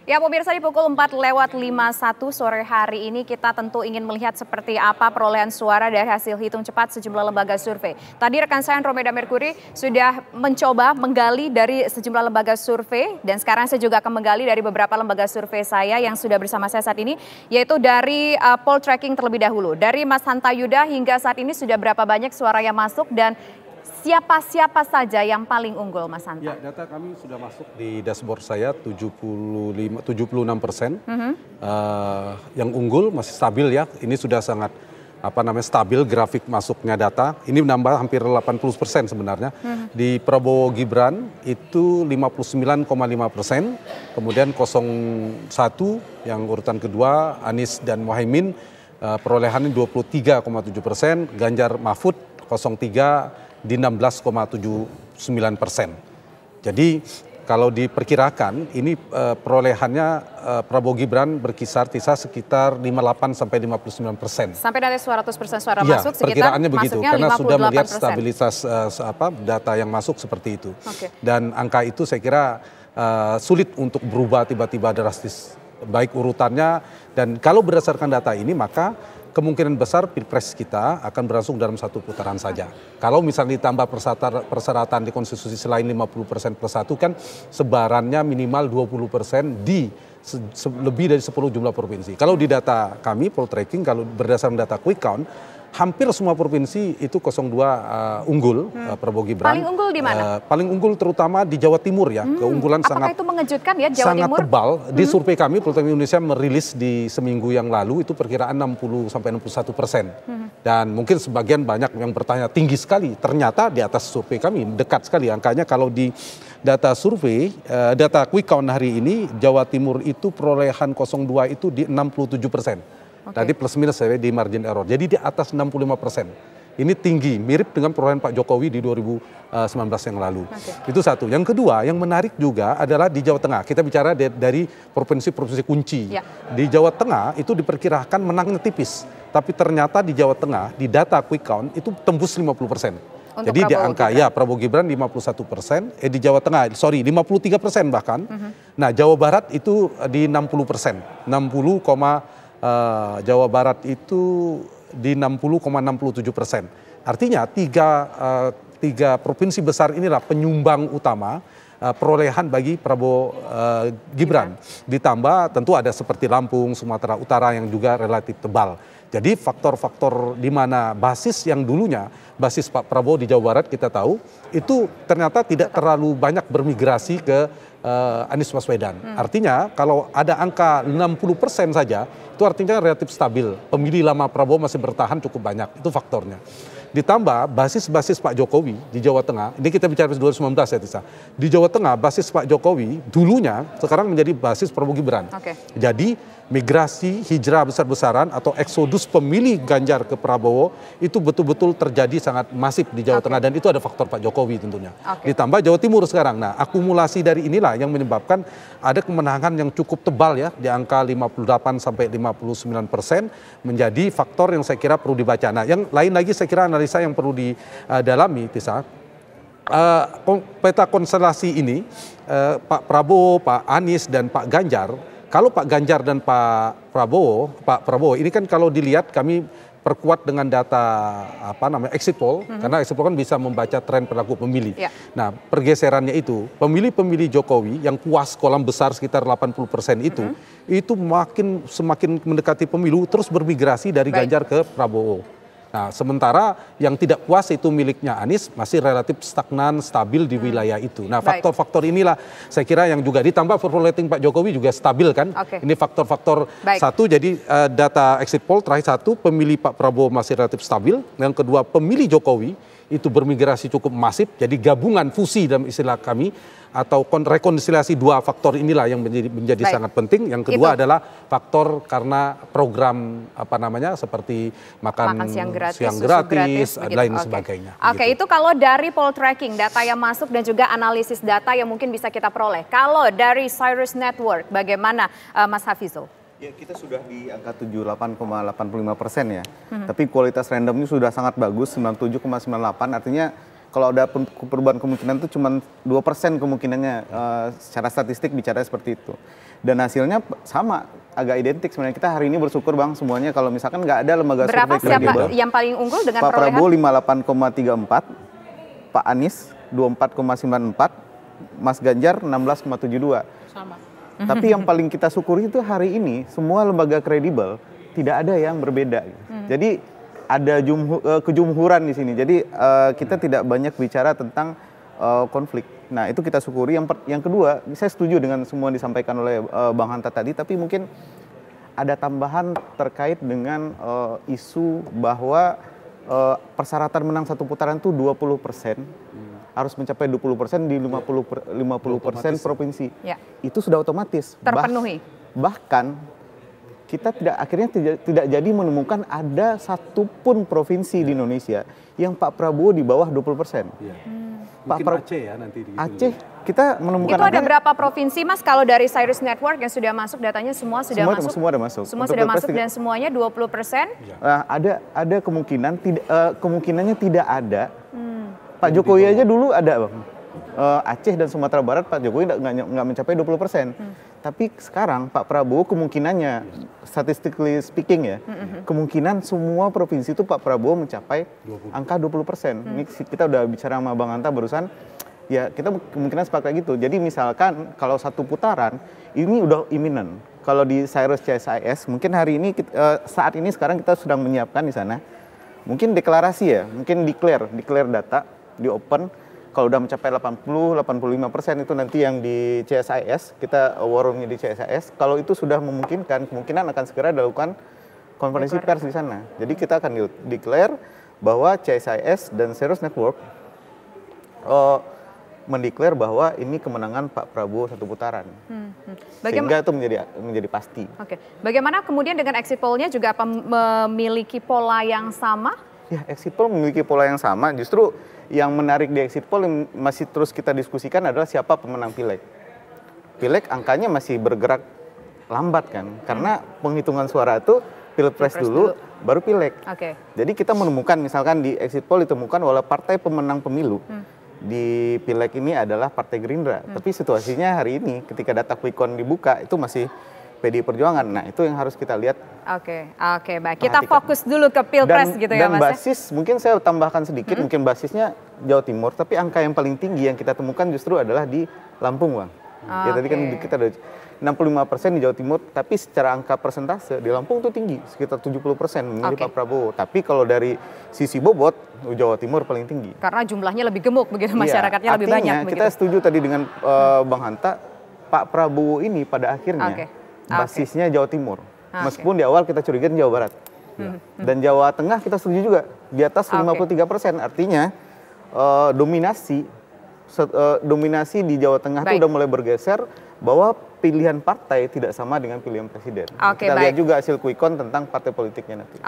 Ya pemirsa, di pukul 4:51 sore hari ini kita tentu ingin melihat seperti apa perolehan suara dari hasil hitung cepat sejumlah lembaga survei. Tadi rekan saya Andromeda Mercury sudah mencoba menggali dari sejumlah lembaga survei dan sekarang saya juga akan menggali dari beberapa lembaga survei saya yang sudah bersama saya saat ini, yaitu dari poll tracking terlebih dahulu. Dari Mas Hanta Yuda hingga saat ini sudah berapa banyak suara yang masuk dan siapa-siapa saja yang paling unggul, Mas Hanta? Ya, data kami sudah masuk di dashboard saya 76%. Yang unggul masih stabil ya. Ini sudah sangat stabil grafik masuknya data. Ini menambah hampir 80% sebenarnya. Di Prabowo Gibran itu 59,5%. Kemudian 01 yang urutan kedua Anies dan Muhaimin perolehannya 23,7%. Ganjar Mahfud 03 di 16,79%. Jadi kalau diperkirakan ini perolehannya Prabowo Gibran berkisar sekitar 58 sampai 59%. Sampai nanti 100% suara ya, masuk sekitar perkiraannya begitu karena sudah melihat 58%. stabilitas data yang masuk seperti itu. Okay. Dan angka itu saya kira sulit untuk berubah tiba-tiba drastis baik urutannya, dan kalau berdasarkan data ini maka kemungkinan besar pilpres kita akan berlangsung dalam satu putaran saja. Kalau misalnya ditambah persyaratan di konstitusi selain 50% plus 1 kan sebarannya minimal 20% di lebih dari 10 jumlah provinsi. Kalau di data kami, poll tracking, kalau berdasarkan data quick count, hampir semua provinsi itu 02 unggul Prabowo Gibran. Paling unggul di mana? Paling unggul terutama di Jawa Timur ya. Keunggulan Apakah itu mengejutkan ya Jawa sangat Timur? tebal. Di survei kami, Poll Tracking Indonesia merilis di seminggu yang lalu itu perkiraan 60 sampai 61%. Dan mungkin sebagian banyak yang bertanya tinggi sekali. Ternyata di atas survei kami dekat sekali angkanya. Kalau di data survei, data quick count hari ini Jawa Timur itu perolehan 02 itu di 67%. Tadi plus minus saya di margin error. Jadi di atas 65%. Ini tinggi, mirip dengan perolehan Pak Jokowi di 2019 yang lalu. Itu satu. Yang kedua, yang menarik juga adalah di Jawa Tengah. Kita bicara dari provinsi-provinsi kunci. Di Jawa Tengah itu diperkirakan menangnya tipis. Tapi ternyata di Jawa Tengah, di data quick count itu tembus 50%. Jadi di angka Prabowo Gibran 51%, di Jawa Tengah, 53% bahkan. Nah Jawa Barat itu di 60%, Jawa Barat itu di 60,67%. Artinya tiga provinsi besar inilah penyumbang utama perolehan bagi Prabowo Gibran. Ditambah tentu ada seperti Lampung, Sumatera Utara yang juga relatif tebal. Jadi faktor-faktor di mana basis yang dulunya basis Pak Prabowo di Jawa Barat kita tahu itu ternyata tidak terlalu banyak bermigrasi ke Anies Baswedan. Artinya kalau ada angka 60% saja itu artinya relatif stabil. Pemilih lama Prabowo masih bertahan cukup banyak. Itu faktornya. Ditambah basis-basis Pak Jokowi di Jawa Tengah, ini kita bicara 2019 ya Tisa. Di Jawa Tengah basis Pak Jokowi dulunya sekarang menjadi basis Prabowo Gibran. Jadi migrasi hijrah besar-besaran atau eksodus pemilih Ganjar ke Prabowo itu betul-betul terjadi sangat masif di Jawa Tengah, dan itu ada faktor Pak Jokowi tentunya. Ditambah Jawa Timur sekarang. Nah, akumulasi dari inilah yang menyebabkan ada kemenangan yang cukup tebal ya di angka 58 sampai 59% menjadi faktor yang saya kira perlu dibaca. Nah, yang lain lagi saya kira analisa yang perlu didalami Tisa. Peta konstelasi ini Pak Prabowo, Pak Anies dan Pak Ganjar. Kalau Pak Ganjar dan Pak Prabowo ini kan kalau dilihat kami perkuat dengan data exit poll, karena exit poll kan bisa membaca tren perilaku pemilih. Nah, pergeserannya itu pemilih-pemilih Jokowi yang puas kolam besar sekitar 80% itu semakin mendekati pemilu terus bermigrasi dari Ganjar ke Prabowo. Nah, sementara yang tidak puas itu miliknya Anies masih relatif stagnan, stabil di wilayah itu. Nah, faktor-faktor inilah saya kira yang juga ditambah approval rating Pak Jokowi juga stabil kan. Ini faktor-faktor satu, jadi data exit poll terakhir satu, pemilih Pak Prabowo masih relatif stabil. Yang kedua, pemilih Jokowi itu bermigrasi cukup masif, jadi gabungan fusi dalam istilah kami atau rekonsiliasi dua faktor inilah yang menjadi sangat penting. Yang kedua adalah faktor karena program seperti makan siang gratis dan lain sebagainya. Itu kalau dari poll tracking data yang masuk dan juga analisis data yang mungkin bisa kita peroleh. Kalau dari Cyrus Network bagaimana Mas Hafizul? Ya, kita sudah di angka 78,85% ya. Tapi kualitas randomnya sudah sangat bagus, 97,98. Artinya Kalau ada perubahan kemungkinan itu cuma 2% kemungkinannya, secara statistik bicara seperti itu. Dan hasilnya sama, agak identik sebenarnya. Kita hari ini bersyukur Bang semuanya kalau misalkan nggak ada lembaga Berapa survei kredibel. siapa yang paling unggul dengan Pak perolehan? Prabowo 58,34, Pak Anies 24,94, Mas Ganjar 16,72. Sama. Tapi yang paling kita syukuri itu hari ini semua lembaga kredibel tidak ada yang berbeda. Jadi ada kejumhuran di sini. Jadi kita tidak banyak bicara tentang konflik. Nah itu kita syukuri. Yang kedua, saya setuju dengan semua yang disampaikan oleh Bang Hanta tadi. Tapi mungkin ada tambahan terkait dengan isu bahwa persyaratan menang satu putaran itu 20%. Harus mencapai 20% di 50% provinsi. Ya. Itu sudah otomatis. Terpenuhi. Bahkan kita akhirnya tidak jadi menemukan ada satupun provinsi di Indonesia yang Pak Prabowo di bawah 20%. Iya. Pak Mungkin Aceh ya nanti. Aceh kita menemukan Itu ada berapa provinsi Mas kalau dari Cyrus Network yang sudah masuk datanya semua sudah masuk? Semua ada masuk. Semua Untuk sudah Pilpres masuk dan semuanya 20%? ada kemungkinan kemungkinannya tidak ada. Pak Jokowi aja dulu ada Bang. Aceh dan Sumatera Barat Pak Jokowi nggak mencapai 20%. Tapi sekarang Pak Prabowo kemungkinannya, statistically speaking ya, kemungkinan semua provinsi itu Pak Prabowo mencapai angka 20%. Ini kita udah bicara sama Bang Hanta barusan, ya kita kemungkinan sepakat gitu. Jadi misalkan kalau satu putaran, ini udah imminent. Kalau di Cyrus CSIS, mungkin hari ini, saat ini sekarang kita sedang menyiapkan di sana, mungkin deklarasi ya, mungkin declare data, di open. Kalau udah mencapai 80-85% itu nanti yang di CSIS, kita warungnya di CSIS. Kalau itu sudah memungkinkan, kemungkinan akan segera dilakukan konferensi pers di sana. Jadi kita akan declare bahwa CSIS dan Cyrus Network mendeklar bahwa ini kemenangan Pak Prabowo satu putaran. Sehingga itu menjadi pasti. Oke. Bagaimana kemudian dengan exit poll-nya juga apa memiliki pola yang sama? Ya, exit poll memiliki pola yang sama. Justru yang menarik di exit poll yang masih terus kita diskusikan adalah siapa pemenang pileg. Pileg angkanya masih bergerak lambat kan, karena penghitungan suara itu pilpres dulu, baru pileg. Jadi kita menemukan misalkan di exit poll ditemukan bahwa partai pemenang pemilu di pileg ini adalah Partai Gerindra. Tapi situasinya hari ini ketika data quick count dibuka itu masih PDI Perjuangan. Nah, itu yang harus kita lihat. Oke, baik. Kita fokus dulu ke Pilpres gitu ya, Mas. Dan basis, mungkin saya tambahkan sedikit, mungkin basisnya Jawa Timur, tapi angka yang paling tinggi yang kita temukan justru adalah di Lampung, Bang. Ya tadi kan kita ada 65% di Jawa Timur, tapi secara angka persentase di Lampung itu tinggi, sekitar 70% memilih Pak Prabowo. Tapi kalau dari sisi bobot, Jawa Timur paling tinggi. Karena jumlahnya lebih gemuk begitu, masyarakatnya lebih banyak. Kita setuju tadi dengan Bang Hanta, Pak Prabowo ini pada akhirnya basisnya Jawa Timur. Meskipun di awal kita curiga Jawa Barat. Dan Jawa Tengah kita setuju juga di atas 53%. Artinya dominasi di Jawa Tengah itu udah mulai bergeser bahwa pilihan partai tidak sama dengan pilihan presiden. Kita lihat juga hasil quick count tentang partai politiknya nanti.